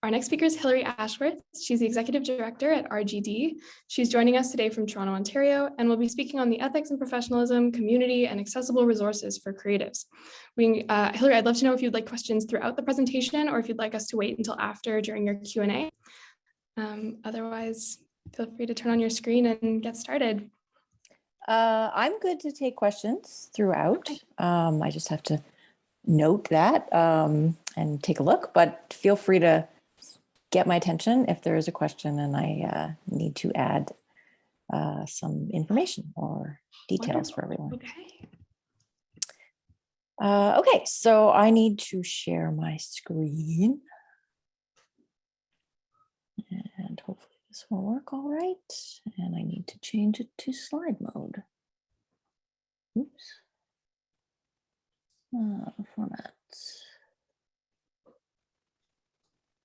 Our next speaker is Hilary Ashworth. She's the Executive Director at RGD. She's joining us today from Toronto, Ontario, and will be speaking on the ethics and professionalism, community, and accessible resources for creatives. Hilary, I'd love to know if you'd like questions throughout the presentation or if you'd like us to wait until after during your Q&A. Otherwise, feel free to turn on your screen and get started. I'm good to take questions throughout. Okay. I just have to note that and take a look, but feel free to get my attention if there is a question and I need to add some information or details for everyone. Okay. Okay, so I need to share my screen. And hopefully this will work all right. And I need to change it to slide mode. Oops. Format.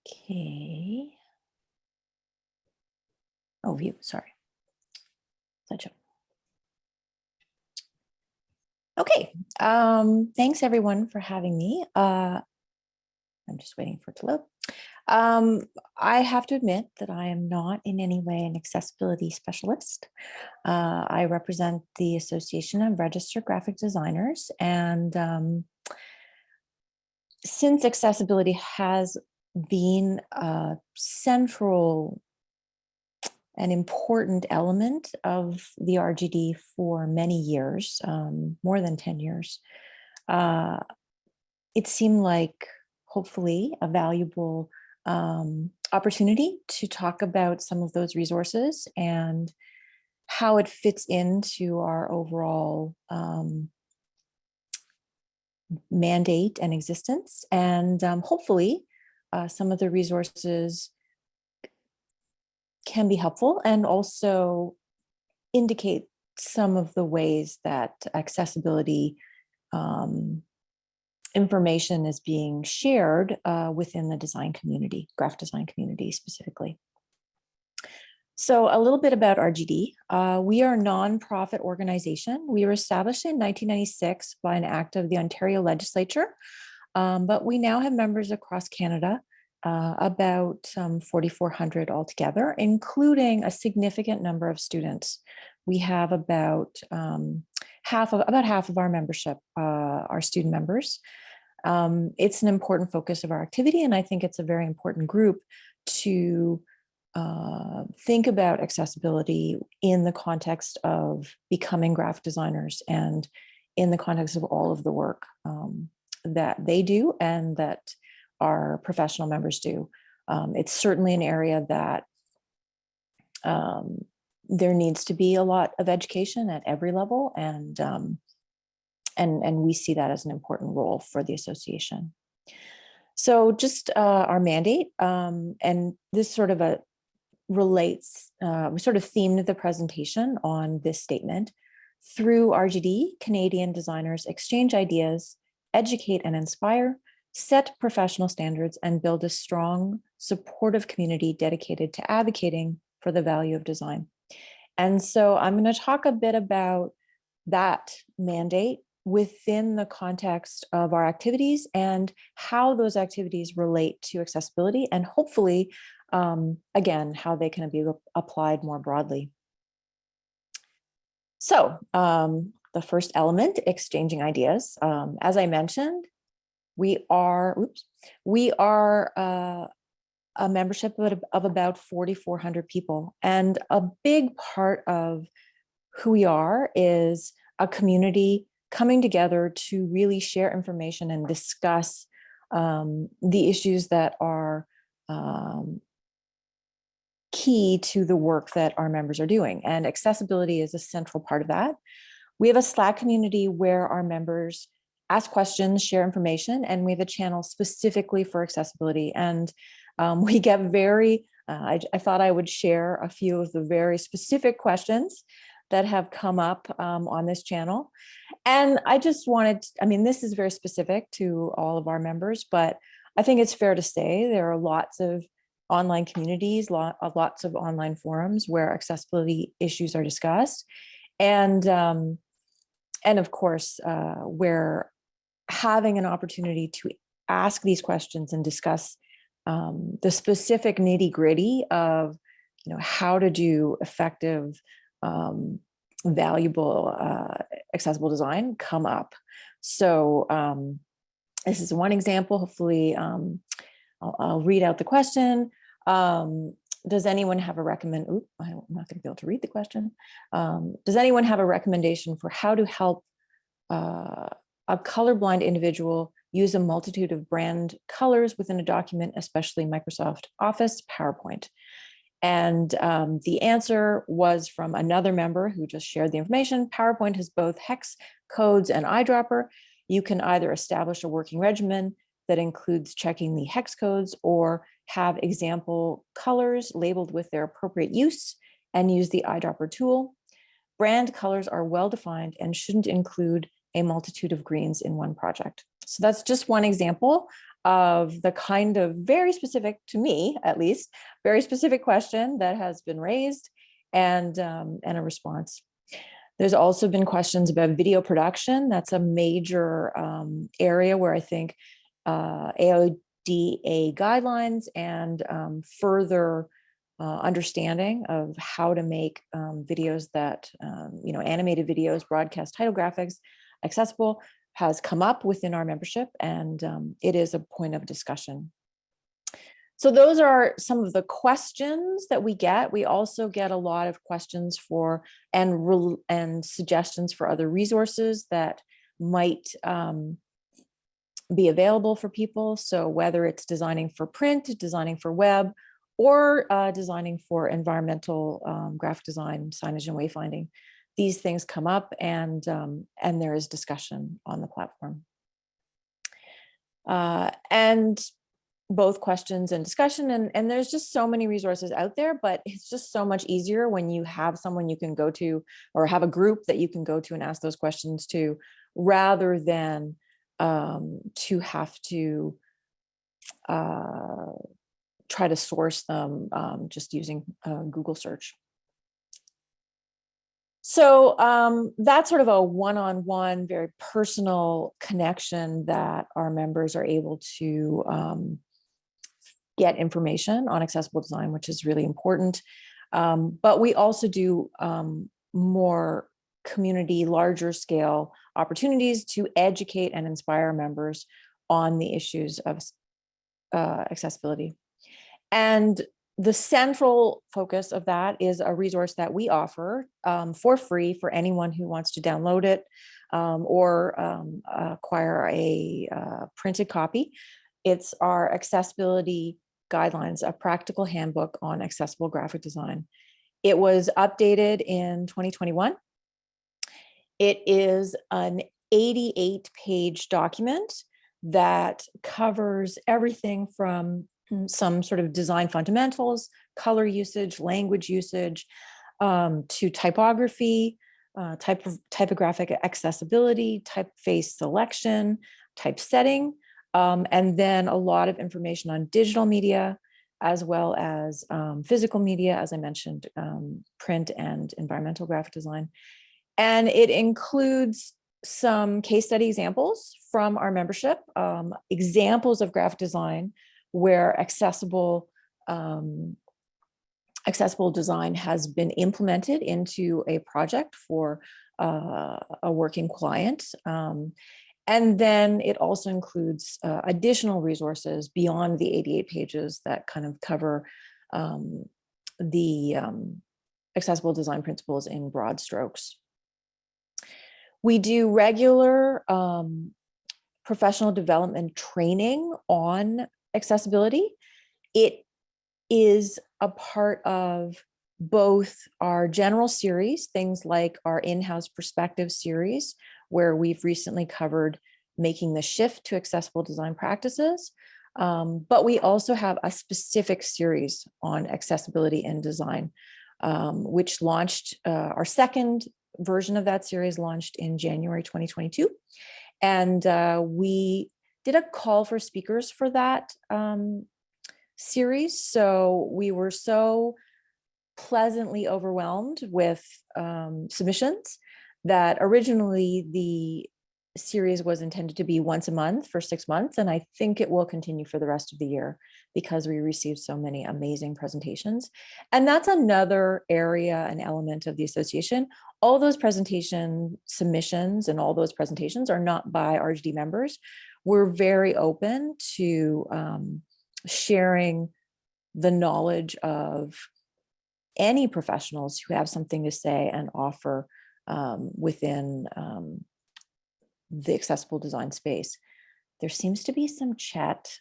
Okay. Oh, view, sorry. Slideshow. Okay, thanks everyone for having me. I'm just waiting for it to load. I have to admit that I am not in any way an accessibility specialist. I represent the Association of Registered Graphic Designers, and since accessibility has been a central and important element of the RGD for many years, more than 10 years, it seemed like hopefully a valuable opportunity to talk about some of those resources and how it fits into our overall mandate and existence. And hopefully some of the resources can be helpful and also indicate some of the ways that accessibility information is being shared within the design community, graphic design community specifically. So a little bit about RGD. We are a nonprofit organization. We were established in 1996 by an act of the Ontario legislature, but we now have members across Canada, about 4,400 altogether, including a significant number of students. We have about half of our membership are student members. It's an important focus of our activity, and I think it's a very important group to think about accessibility in the context of becoming graphic designers and in the context of all of the work that they do and that our professional members do. It's certainly an area that there needs to be a lot of education at every level, and we see that as an important role for the association. So just our mandate, and this sort of relates, we sort of themed the presentation on this statement: through RGD, Canadian designers exchange ideas, educate and inspire, set professional standards, and build a strong, supportive community dedicated to advocating for the value of design. And so I'm going to talk a bit about that mandate within the context of our activities and how those activities relate to accessibility, and hopefully, again, how they can be applied more broadly. So the first element, exchanging ideas. As I mentioned, we are a membership of about 4,400 people. And a big part of who we are is a community coming together to really share information and discuss the issues that are key to the work that our members are doing. And accessibility is a central part of that. We have a Slack community where our members ask questions, share information, and we have a channel specifically for accessibility. And we get I thought I would share a few of the very specific questions that have come up on this channel. And I just wanted, this is very specific to all of our members, but I think it's fair to say there are lots of online communities, lots of online forums where accessibility issues are discussed. And of course, where having an opportunity to ask these questions and discuss the specific nitty-gritty of how to do effective, valuable, accessible design come up. So this is one example. Hopefully, I'll read out the question. Does anyone have a recommend? Oop, I'm not going to be able to read the question. Does anyone have a recommendation for how to help a colorblind individual use a multitude of brand colors within a document, especially Microsoft Office, PowerPoint? And the answer was from another member who just shared the information. PowerPoint has both hex codes and eyedropper. You can either establish a working regimen that includes checking the hex codes or have example colors labeled with their appropriate use and use the eyedropper tool. Brand colors are well-defined and shouldn't include a multitude of greens in one project. So that's just one example of the kind of very specific, to me at least, very specific question that has been raised and a response. There's also been questions about video production. That's a major area where I think AODA guidelines and further understanding of how to make videos that, animated videos, broadcast title graphics, accessible has come up within our membership, and it is a point of discussion. So those are some of the questions that we get. We also get a lot of questions for and suggestions for other resources that might be available for people. So whether it's designing for print, designing for web, or designing for environmental graphic design, signage, and wayfinding, these things come up, and there is discussion on the platform. And both questions and discussion, and there's just so many resources out there, but it's just so much easier when you have someone you can go to, or have a group that you can go to and ask those questions to, rather than to have to try to source them just using Google search. So that's sort of a one-on-one, very personal connection that our members are able to get information on accessible design, which is really important. But we also do more community, larger scale opportunities to educate and inspire members on the issues of accessibility. And the central focus of that is a resource that we offer for free for anyone who wants to download it or acquire a printed copy. It's our accessibility guidelines, a practical handbook on accessible graphic design. It was updated in 2021. It is an 88-page document that covers everything from some sort of design fundamentals, color usage, language usage, to typography, typographic accessibility, typeface selection, typesetting, and then a lot of information on digital media, as well as physical media, as I mentioned, print and environmental graphic design. And it includes some case study examples from our membership, examples of graphic design where accessible design has been implemented into a project for a working client. And then it also includes additional resources beyond the 88 pages that kind of cover the accessible design principles in broad strokes. We do regular professional development training on accessibility. It is a part of both our general series, things like our in-house perspective series, where we've recently covered making the shift to accessible design practices. But we also have a specific series on accessibility and design, which launched, our second version of that series launched in January 2022. And we did a call for speakers for that series. So we were so pleasantly overwhelmed with submissions that originally the series was intended to be once a month for 6 months, and I think it will continue for the rest of the year because we received so many amazing presentations. And that's another area and element of the association. All those presentation submissions and all those presentations are not by RGD members. We're very open to sharing the knowledge of any professionals who have something to say and offer within the accessible design space. There seems to be some chat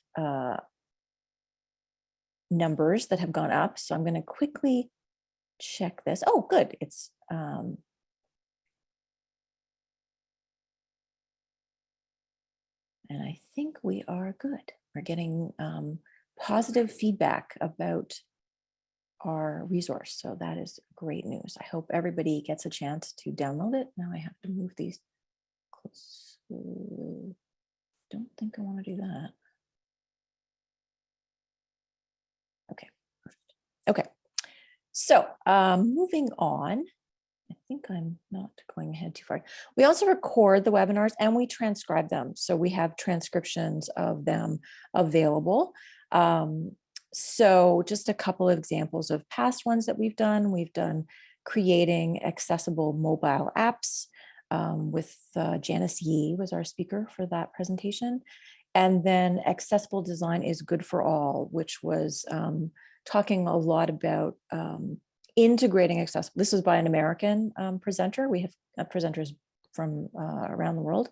numbers that have gone up, so I'm going to quickly check this. Oh, good. It's and I think we are good. We're getting positive feedback about our resource, so that is great news. I hope everybody gets a chance to download it. Now I have to move these close. Don't think I want to do that. Okay. Okay. So moving on, I think I'm not going ahead too far. We also record the webinars and we transcribe them. So we have transcriptions of them available. So just a couple of examples of past ones that we've done. We've done creating accessible mobile apps with Janice Yee was our speaker for that presentation. And then accessible design is good for all, which was talking a lot about integrating accessible. This was by an American presenter. We have presenters from around the world.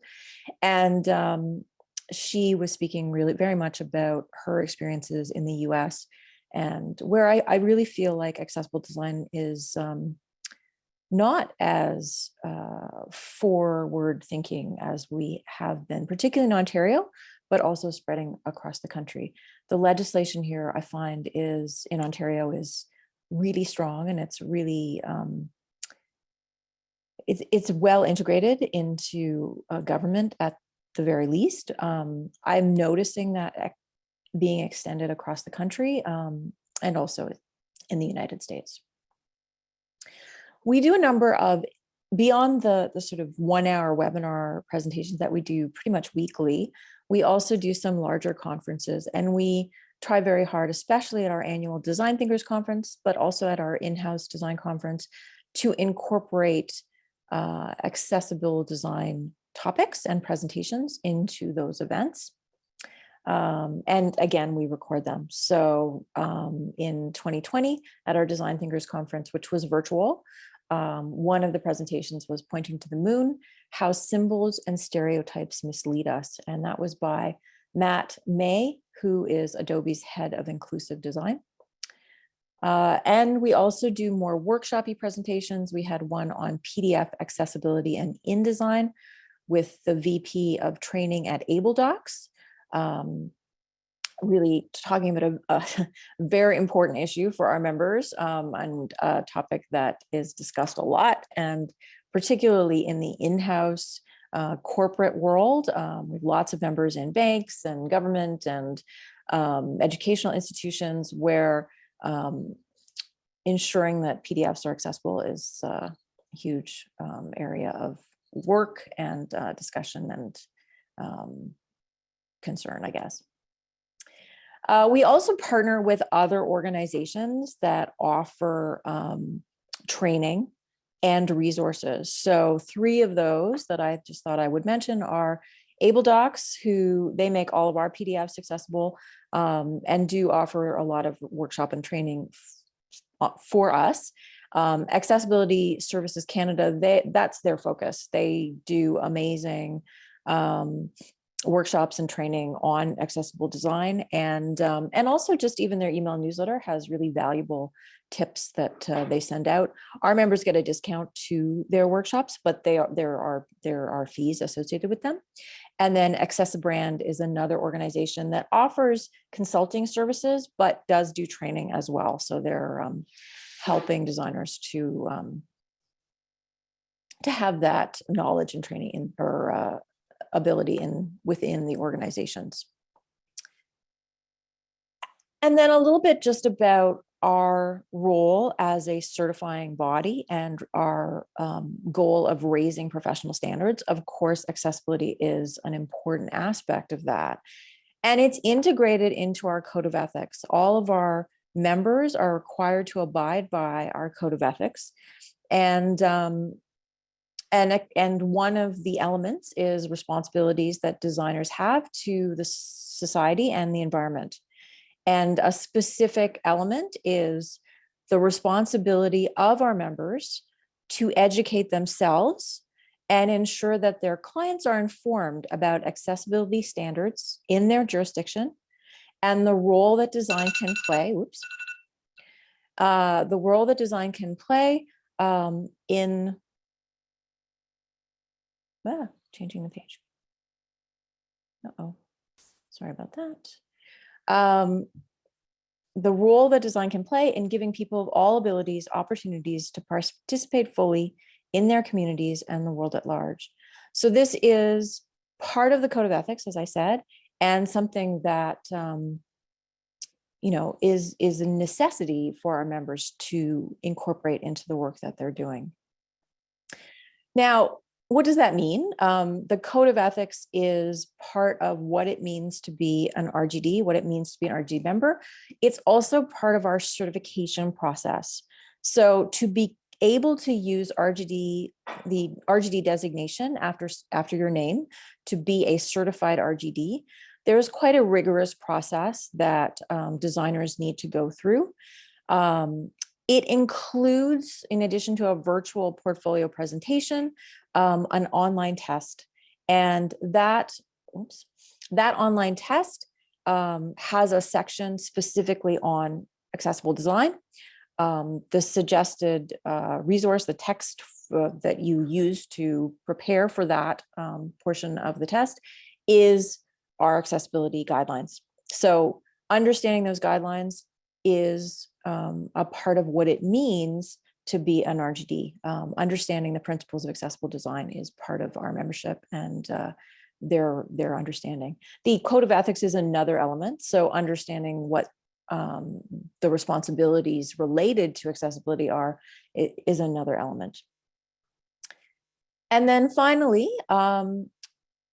And she was speaking really very much about her experiences in the US, and where I really feel like accessible design is not as forward thinking as we have been, particularly in Ontario, but also spreading across the country. The legislation here, I find, is in Ontario is really strong, and it's really it's well integrated into government at the very least. I'm noticing that being extended across the country and also in the United States. We do a number of, beyond the sort of 1 hour webinar presentations that we do pretty much weekly, we also do some larger conferences, and we try very hard, especially at our annual Design Thinkers Conference, but also at our in-house design conference, to incorporate accessible design topics and presentations into those events. And again, we record them. So in 2020 at our Design Thinkers Conference, which was virtual, one of the presentations was Pointing to the Moon, How Symbols and Stereotypes Mislead Us. And that was by Matt May, who is Adobe's head of inclusive design. And we also do more workshop-y presentations. We had one on PDF accessibility and InDesign with the VP of training at AbleDocs, really talking about a very important issue for our members, and a topic that is discussed a lot, and particularly in the in-house corporate world, with lots of members in banks and government and educational institutions, where ensuring that PDFs are accessible is a huge area of work and discussion and concern, I guess. We also partner with other organizations that offer training and resources. So 3 of those that I just thought I would mention are AbleDocs, who they make all of our PDFs accessible and do offer a lot of workshop and training for us. Accessibility Services Canada, that's their focus. They do amazing workshops and training on accessible design, and also just even their email newsletter has really valuable tips that they send out. Our members get a discount to their workshops, but there are fees associated with them. And then Accessibrand is another organization that offers consulting services, but does do training as well. So they're helping designers to have that knowledge and training or ability within the organizations. And then a little bit just about our role as a certifying body and our goal of raising professional standards, of course, accessibility is an important aspect of that. And it's integrated into our code of ethics. All of our members are required to abide by our code of ethics. And one of the elements is responsibilities that designers have to the society and the environment. And a specific element is the responsibility of our members to educate themselves and ensure that their clients are informed about accessibility standards in their jurisdiction and the role that design can play. The role that design can play in changing the page. Sorry about that. The role that design can play in giving people of all abilities opportunities to participate fully in their communities and the world at large. So this is part of the code of ethics, as I said, and something that is a necessity for our members to incorporate into the work that they're doing. Now, what does that mean? The code of ethics is part of what it means to be an RGD, what it means to be an RGD member. It's also part of our certification process. So to be able to use RGD, the RGD designation after your name, to be a certified RGD, there's quite a rigorous process that designers need to go through. It includes, in addition to a virtual portfolio presentation, an online test. And that online test has a section specifically on accessible design. The suggested resource, the text that you use to prepare for that portion of the test is our accessibility guidelines. So understanding those guidelines is a part of what it means to be an RGD. Understanding the principles of accessible design is part of our membership and their understanding. The code of ethics is another element. So understanding what the responsibilities related to accessibility are is another element. And then finally,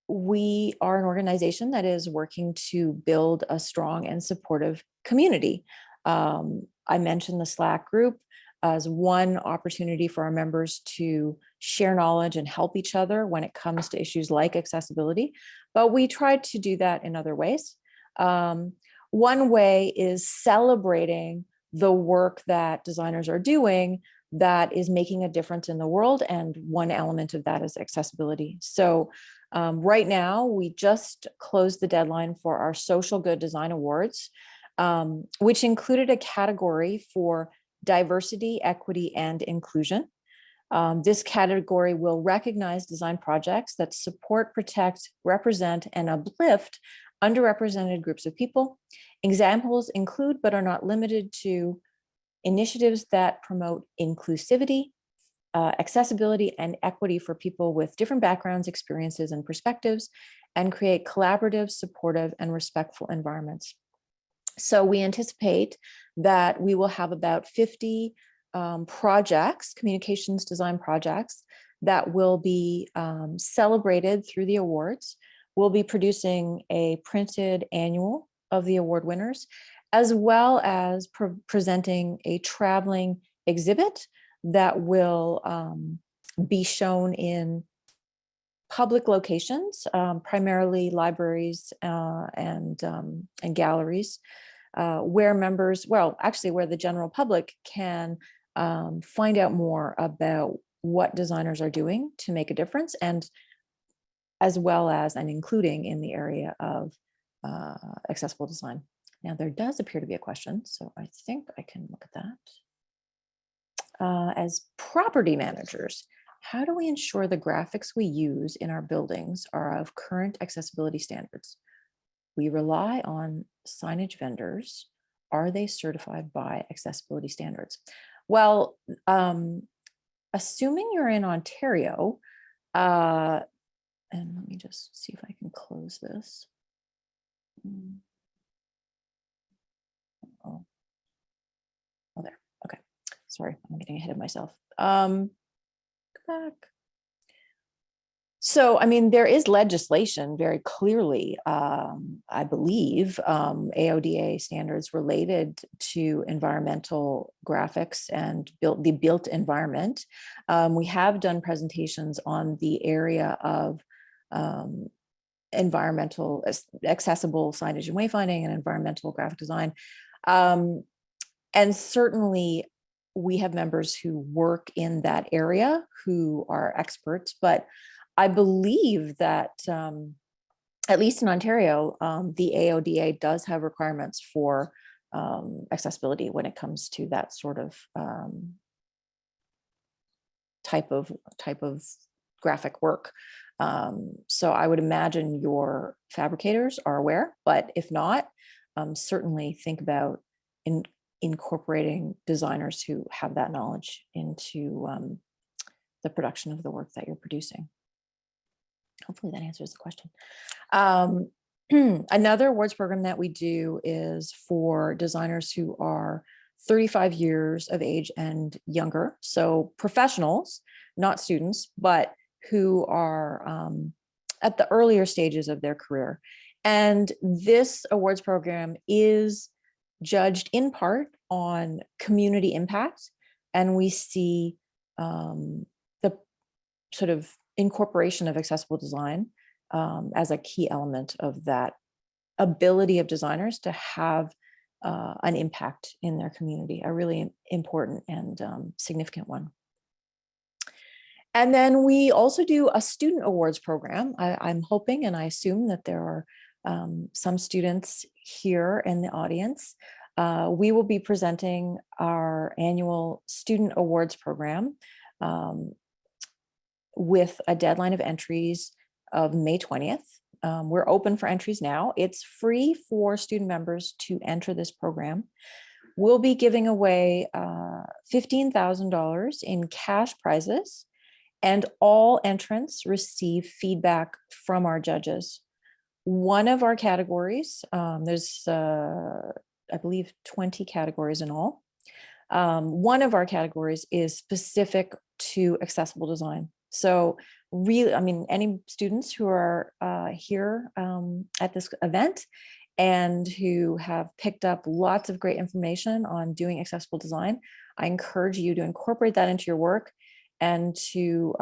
we are an organization that is working to build a strong and supportive community. I mentioned the Slack group as one opportunity for our members to share knowledge and help each other when it comes to issues like accessibility, but we try to do that in other ways. One way is celebrating the work that designers are doing that is making a difference in the world, and one element of that is accessibility. So right now, we just closed the deadline for our Social Good Design Awards, which included a category for diversity, equity, and inclusion. This category will recognize design projects that support, protect, represent, and uplift underrepresented groups of people. Examples include, but are not limited to, initiatives that promote inclusivity, accessibility, and equity for people with different backgrounds, experiences, and perspectives, and create collaborative, supportive, and respectful environments. So we anticipate that we will have about 50 projects, communications design projects, that will be celebrated through the awards. We'll be producing a printed annual of the award winners, as well as presenting a traveling exhibit that will be shown in public locations, primarily libraries and galleries, where members, where the general public can find out more about what designers are doing to make a difference, and as well as and including in the area of accessible design. Now, there does appear to be a question, so I think I can look at that. As property managers, how do we ensure the graphics we use in our buildings are of current accessibility standards? We rely on signage vendors. Are they certified by accessibility standards? Well, assuming you're in Ontario, and let me just see if I can close this. Oh. Sorry, I'm getting ahead of myself. Go back. So, I mean, there is legislation very clearly, I believe, AODA standards related to environmental graphics and the built environment. We have done presentations on the area of environmental accessible signage and wayfinding and environmental graphic design. And certainly we have members who work in that area who are experts, but I believe that at least in Ontario, the AODA does have requirements for accessibility when it comes to that sort of type of graphic work. So I would imagine your fabricators are aware, but if not, certainly think about incorporating designers who have that knowledge into the production of the work that you're producing. Hopefully that answers the question. Another awards program that we do is for designers who are 35 years of age and younger. So professionals, not students, but who are at the earlier stages of their career. And this awards program is judged in part on community impact. And we see the sort of incorporation of accessible design as a key element of that ability of designers to have an impact in their community, a really important and significant one. And then we also do a student awards program. I'm hoping and I assume that there are some students here in the audience. We will be presenting our annual student awards program with a deadline of entries of May 20th. We're open for entries now. It's free for student members to enter this program. We'll be giving away $15,000 in cash prizes, and all entrants receive feedback from our judges. One of our categories, there's, I believe, 20 categories in all. One of our categories is specific to accessible design. So really, I mean, any students who are here at this event and who have picked up lots of great information on doing accessible design, I encourage you to incorporate that into your work and to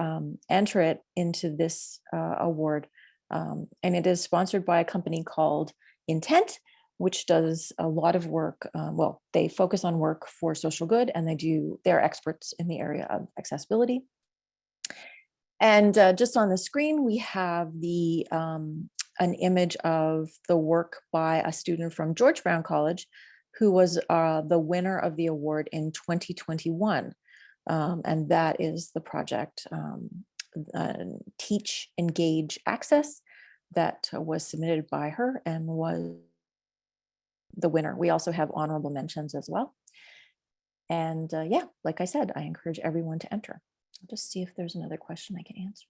enter it into this award. And it is sponsored by a company called Intent, which does a lot of work. Well, they focus on work for social good, and they're experts in the area of accessibility. And just on the screen, we have an image of the work by a student from George Brown College, who was the winner of the award in 2021. And that is the project Teach, Engage, Access that was submitted by her and was the winner. We also have honorable mentions as well. And yeah, like I said, I encourage everyone to enter. I'll just see if there's another question I can answer.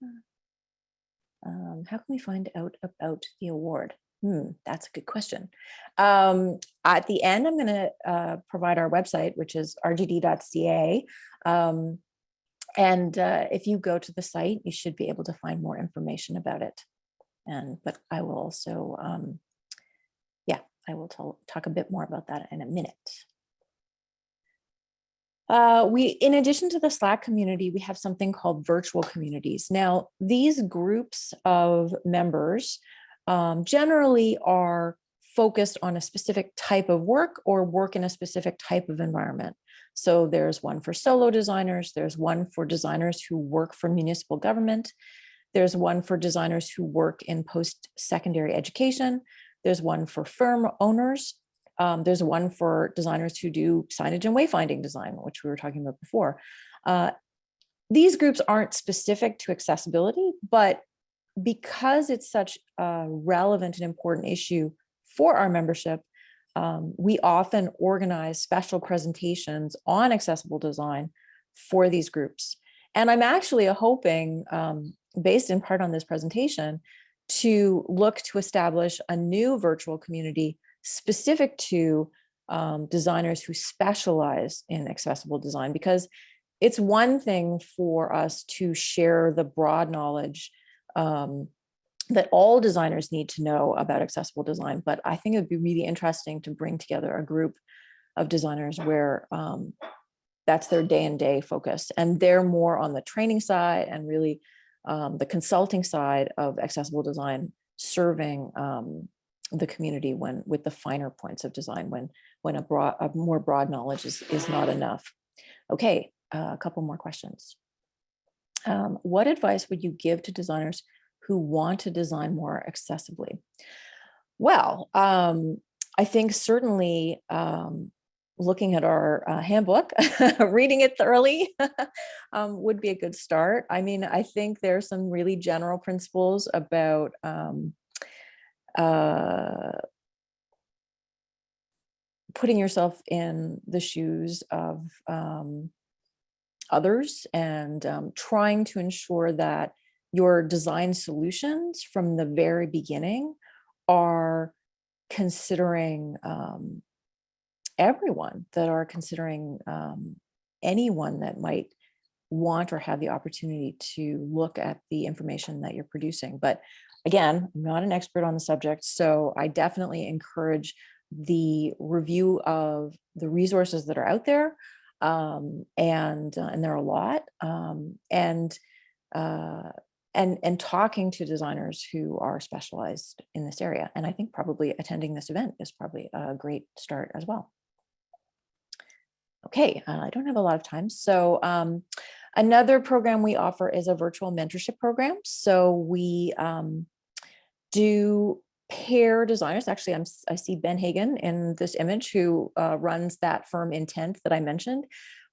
How can we find out about the award? That's a good question. At the end, I'm going to provide our website, which is RGD.ca. And if you go to the site, you should be able to find more information about it. But I will also, yeah, I will talk a bit more about that in a minute. In addition to the Slack community, we have something called virtual communities. Now, these groups of members generally are focused on a specific type of work or work in a specific type of environment. So there's one for solo designers, there's one for designers who work for municipal government, there's one for designers who work in post-secondary education, there's one for firm owners, there's one for designers who do signage and wayfinding design, which we were talking about before. These groups aren't specific to accessibility, but because it's such a relevant and important issue for our membership, we often organize special presentations on accessible design for these groups. And I'm actually hoping, based in part on this presentation, to look to establish a new virtual community specific to designers who specialize in accessible design, because it's one thing for us to share the broad knowledge that all designers need to know about accessible design. But I think it would be really interesting to bring together a group of designers where that's their day-and-day focus, and they're more on the training side and really the consulting side of accessible design, serving the community with the finer points of design when a more broad knowledge is not enough. Okay, a couple more questions. What advice would you give to designers who want to design more accessibly? Well, I think certainly looking at our handbook, reading it thoroughly would be a good start. I mean, I think there's some really general principles about putting yourself in the shoes of others, and trying to ensure that your design solutions from the very beginning are considering everyone, that are considering anyone that might want or have the opportunity to look at the information that you're producing. But again, I'm not an expert on the subject, so I definitely encourage the review of the resources that are out there, and there are a lot, and talking to designers who are specialized in this area. And I think probably attending this event is probably a great start as well. Okay, I don't have a lot of time. So another program we offer is a virtual mentorship program. So we do pair designers. Actually, I see Ben Hagan in this image, who runs that firm Intent that I mentioned.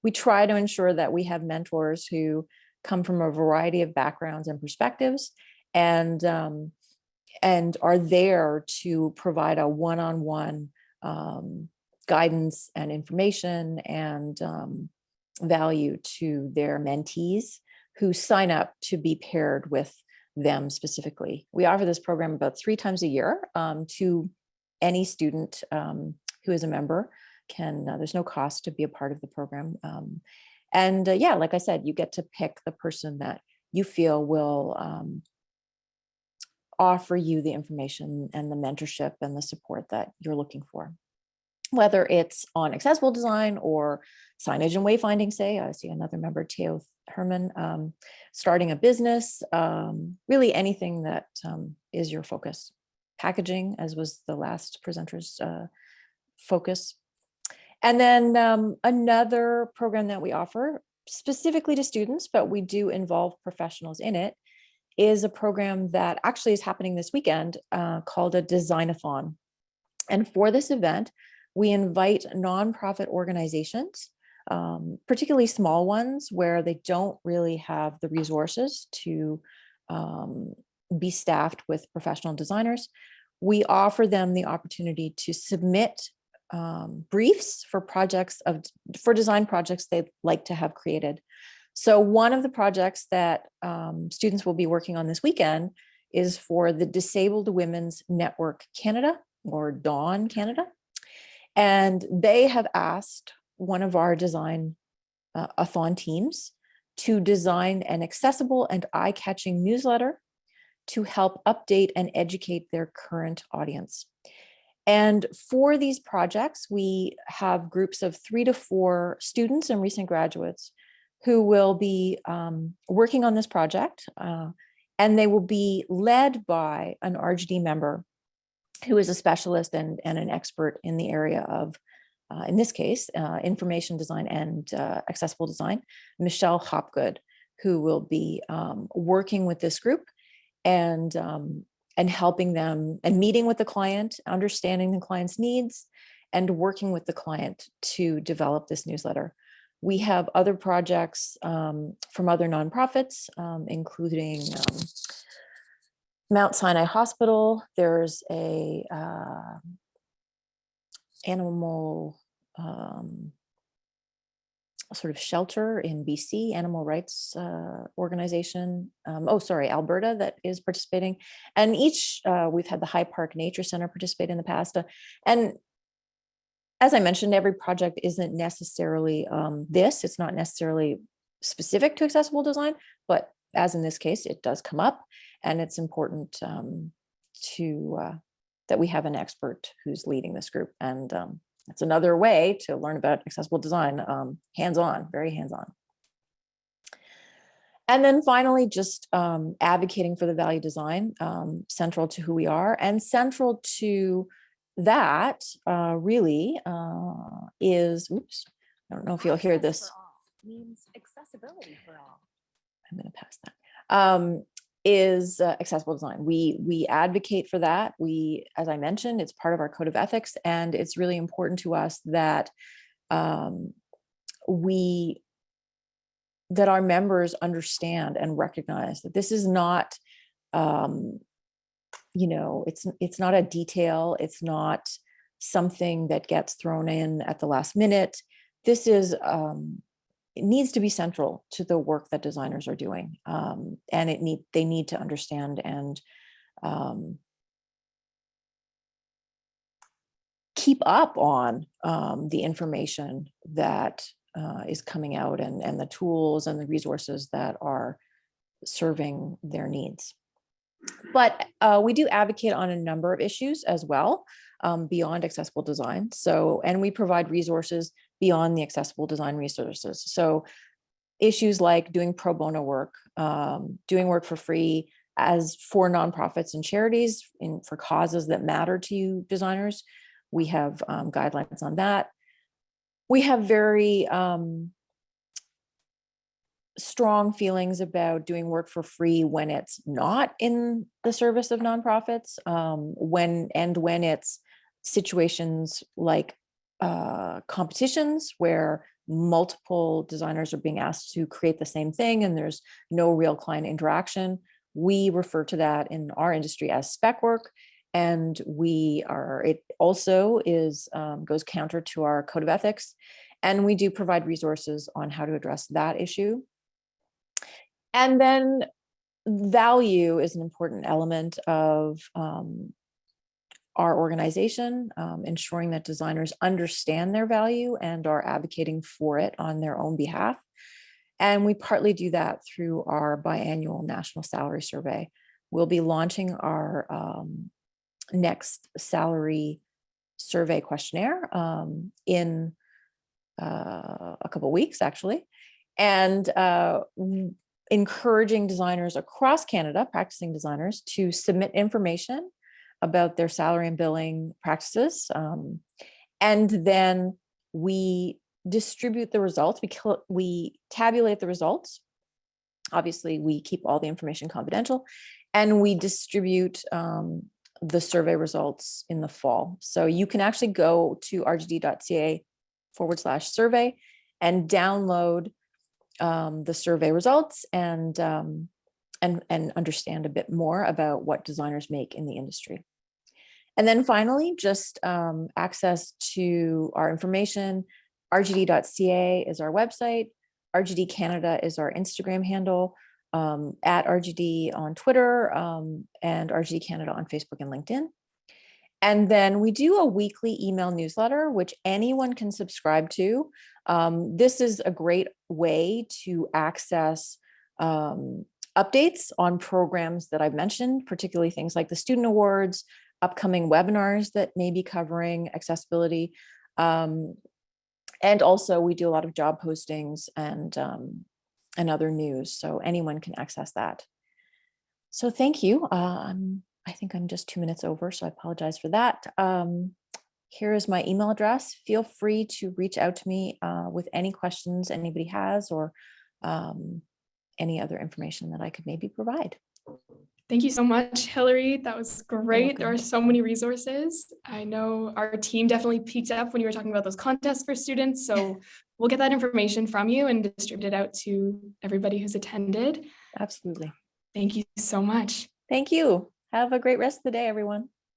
We try to ensure that we have mentors who come from a variety of backgrounds and perspectives, and are there to provide a one-on-one guidance and information and value to their mentees who sign up to be paired with them specifically. We offer this program about 3 times a year to any student who is a member. There's no cost to be a part of the program. Yeah, like I said, you get to pick the person that you feel will offer you the information and the mentorship and the support that you're looking for. Whether it's on accessible design or signage and wayfinding, say, I see another member, Theo Herman, starting a business, really anything that is your focus. Packaging, as was the last presenter's focus. And then another program that we offer specifically to students, but we do involve professionals in it, is a program that actually is happening this weekend called a Designathon. And for this event, we invite nonprofit organizations, particularly small ones where they don't really have the resources to be staffed with professional designers. We offer them the opportunity to submit briefs for design projects they'd like to have created. So one of the projects that students will be working on this weekend is for the Disabled Women's Network Canada, or DAWN Canada. And they have asked one of our design-a-thon teams to design an accessible and eye-catching newsletter to help update and educate their current audience. And for these projects, we have groups of 3 to 4 students and recent graduates who will be working on this project, and they will be led by an RGD member who is a specialist and an expert in the area of, in this case, information design and accessible design, Michelle Hopgood, who will be working with this group and helping them and meeting with the client, understanding the client's needs, and working with the client to develop this newsletter. We have other projects from other nonprofits, including Mount Sinai Hospital. There's a animal sort of shelter in BC, animal rights organization. Alberta, that is participating. And each, we've had the High Park Nature Center participate in the past. And as I mentioned, every project isn't necessarily it's not necessarily specific to accessible design, but as in this case, it does come up, and it's important that we have an expert who's leading this group. And it's another way to learn about accessible design, hands-on, very hands-on. And then finally, just advocating for the value design, central to who we are, and central to that really is, oops, I don't know if you'll hear this. Means accessibility for all. I'm going to pass that. Is accessible design. We advocate for that. As I mentioned, it's part of our code of ethics, and it's really important to us that that our members understand and recognize that this is not, it's not a detail. It's not something that gets thrown in at the last minute. This is, it needs to be central to the work that designers are doing. And they need to understand and keep up on the information that is coming out, and the tools and the resources that are serving their needs. But we do advocate on a number of issues as well, beyond accessible design. And we provide resources beyond the accessible design resources. So issues like doing pro bono work, doing work for free as for nonprofits and charities for causes that matter to you designers. We have guidelines on that. We have very strong feelings about doing work for free when it's not in the service of nonprofits, when it's situations like competitions where multiple designers are being asked to create the same thing and there's no real client interaction. We refer to that in our industry as spec work. And it also goes counter to our code of ethics. And we do provide resources on how to address that issue. And then value is an important element of our organization, ensuring that designers understand their value and are advocating for it on their own behalf. And we partly do that through our biannual national salary survey. We'll be launching our next salary survey questionnaire in a couple of weeks, actually, and encouraging designers across Canada, practicing designers, to submit information about their salary and billing practices. And then we distribute the results. We tabulate the results. Obviously, we keep all the information confidential, and we distribute the survey results in the fall. So you can actually go to RGD.ca/survey and download the survey results and understand a bit more about what designers make in the industry. And then finally, just access to our information. RGD.ca is our website. RGD Canada is our Instagram handle, at RGD on Twitter, and RGD Canada on Facebook and LinkedIn. And then we do a weekly email newsletter, which anyone can subscribe to. This is a great way to access updates on programs that I've mentioned, particularly things like the student awards, upcoming webinars that may be covering accessibility. And also we do a lot of job postings and other news, so anyone can access that. So thank you. I think I'm just 2 minutes over, so I apologize for that. Here is my email address. Feel free to reach out to me with any questions anybody has, or any other information that I could maybe provide. Thank you so much, Hilary. That was great. There are so many resources. I know our team definitely peaked up when you were talking about those contests for students. So we'll get that information from you and distribute it out to everybody who's attended. Absolutely. Thank you so much. Thank you. Have a great rest of the day, everyone.